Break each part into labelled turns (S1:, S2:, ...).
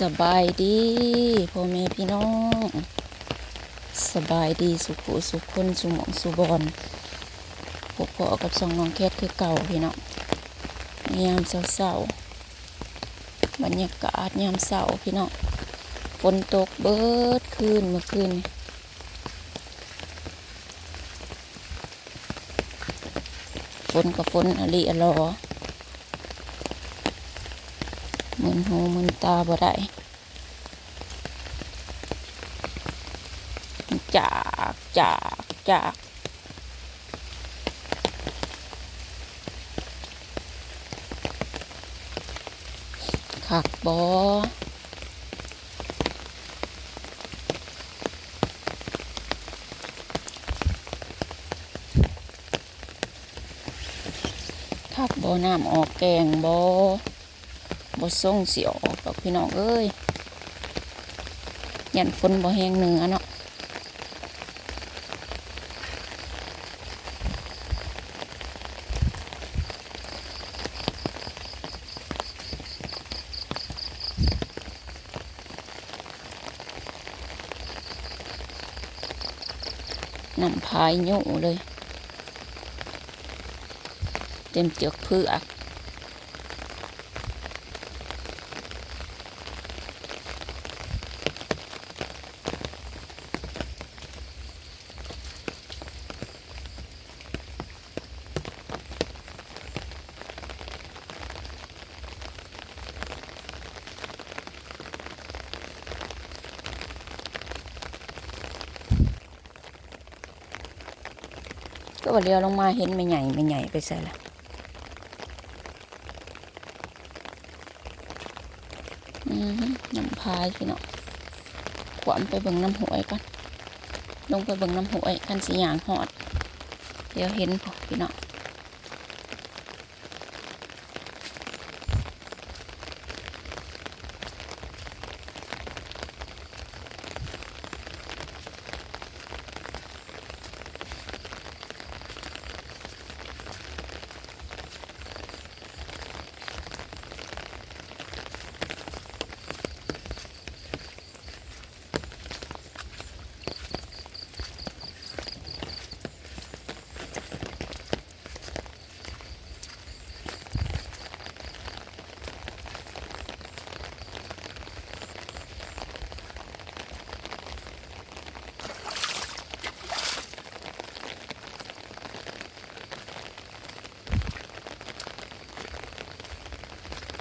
S1: สบายดีพ่อแม่พี่น้องสบายดีสุขสุขคนสุหมองสุบอนพบพอกับสองน้องแคทคือเก่าพี่น้องยามเศร้าๆบรรยากาศยามเศร้าพี่น้องฝนตกเบิดคืนเมื่อคืนฝนกับฝนอลีอลอมึนหูมึนตาบ่ได้จากขักบอขักบอน้ำออกแกงบอส่งสิออกดอกพี่น้องเอ้ยยันฝนบ่แห้งเหนือเนาะน้ำพายยุ่เลยเต็มเจือกเผือกก็ว่าเลี้ยวลงมาเห็นไม่ใหญ่ไปใส่ละน้ำพายพี่เนาะขวามไปเบิ่งน้ำหวยก่อนลงไปเบิ่งน้ำหวยคันสีหยางหอดเดี๋ยวเห็นพอพี่เนาะ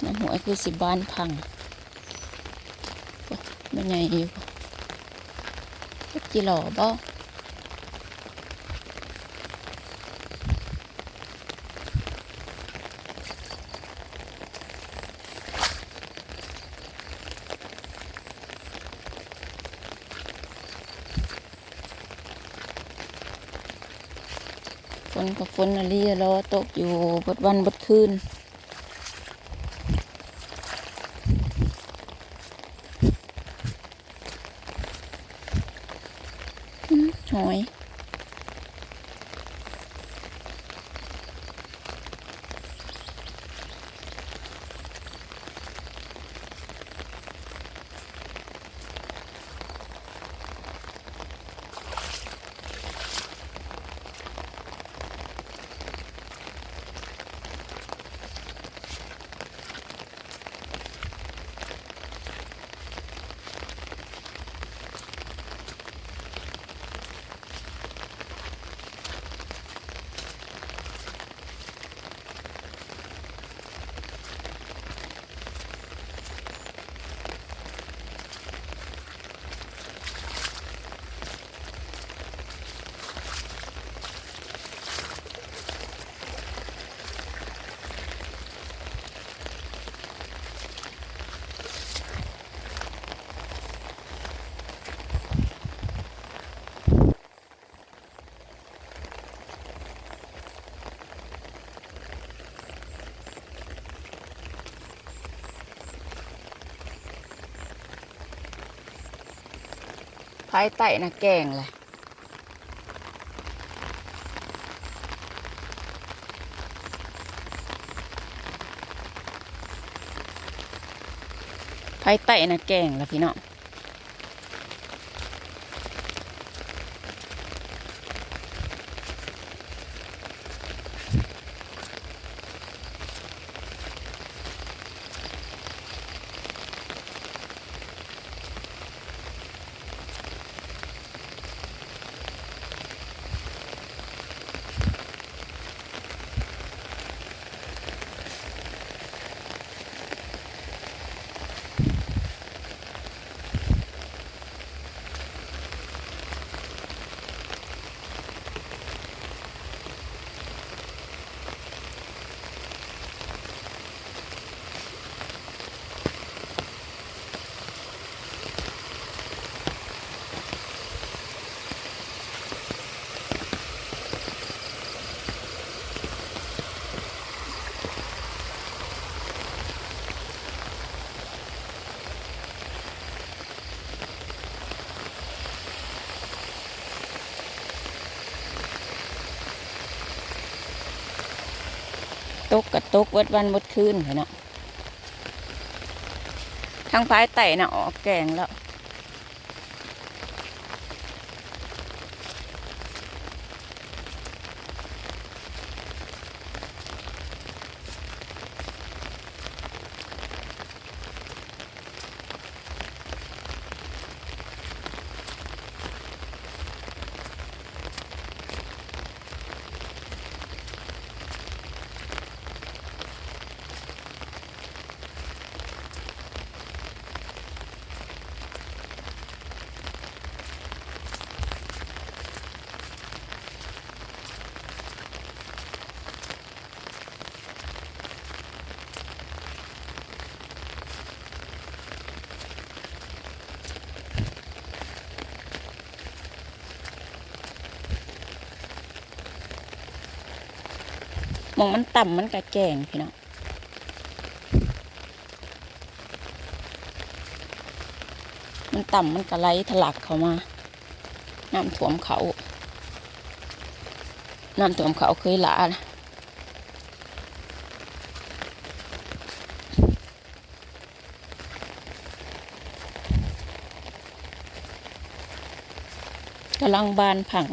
S1: น้ำหวยคือสิบ้านพังไม่ใหญ่อยู่จิหล่อบ่ฝนกับฝนอะไรรอตกอยู่บดวันบดคืนหอยภายใต้นะแกงเลยภ ไผ่ไต่นะแกงแล้วพี่น้องตกกับตกวัดวันวัดคืนพี่น้องทางไผ่ไต่น่ะออกแกงแล้วมองมันต่ำมันกะแกงพี่น้องมันต่ำมันกะไหลทะลักเข้ามาน้ำท่วมเขาเคยหลานะกำลังบานผัง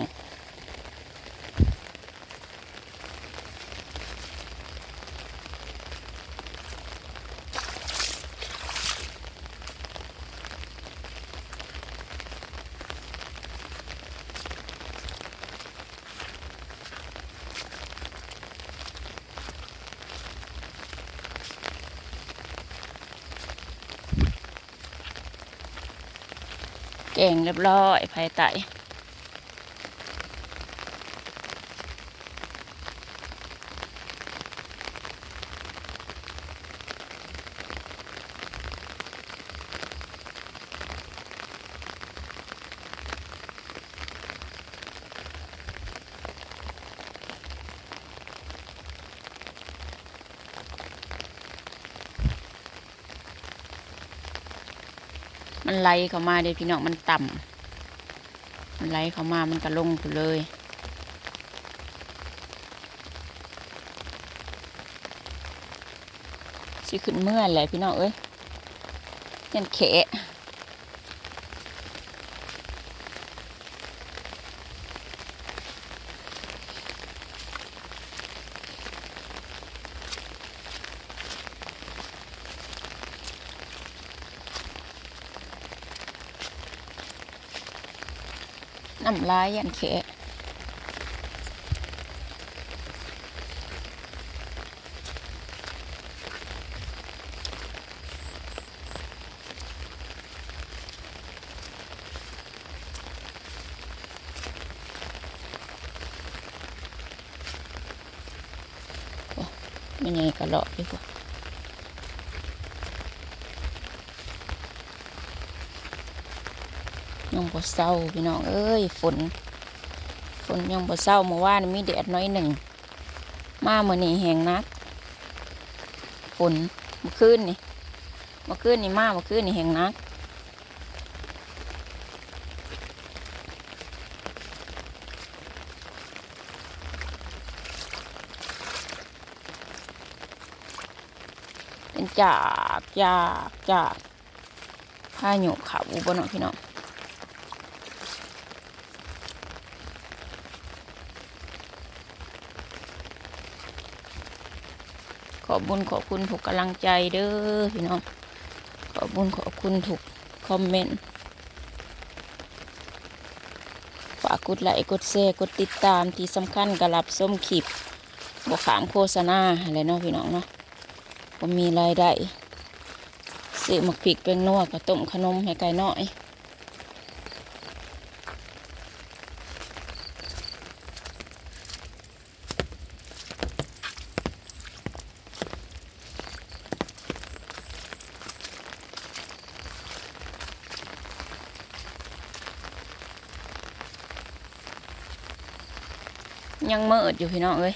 S1: แกงเรียบร้อยไผ่ไต่มันไหลเข้ามาเดี๋ยวพี่น้องมันต่ำมันไหลเข้ามามันก็ลงไปเลยสิขึ้นเมื่อแหละพี่น้องเอ้ยยันเขะน้ำลายยันเขะไม่ไงก็เลาะดีกว่ายังบ่เศร้าพี่น้องเอ้ยฝนยังบ่เศร้าเมื่อวานมีแดดน้อยหนึ่งมาเมื่อนี้แห้งนักฝนเมื่อคืนนี่มาเมื่อคืนนี่แห้งนักเป็นจาก ผ้าหยกขาวบ่เนาะพี่น้องขอบบุญขอบคุณถูกกำลังใจเด้อพี่น้องขอบบุญขอบคุณถูกคอมเมนต์ฝากกดไลค์กดแชร์กดติดตามที่สำคัญก็รับส้มคลิปบ่ขามโฆษณาอะไรเนาะพี่น้องเนาะผมมีรายได้ซื้อหมักพริกเป็นนัวกับต้มขนมให้ไก่น้อยยังเมิดอยู่พี่น้องเอ้ย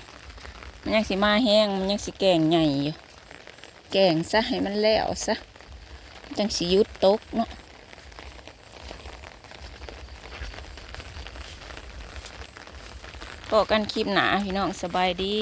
S1: มันยังสิมาแห้งมันยังสิแกงใหญ่อยู่แกงซะให้มันแล้วซะจังสิยุดตกเนาะก็กันคลิปหนาพี่น้องสบายดี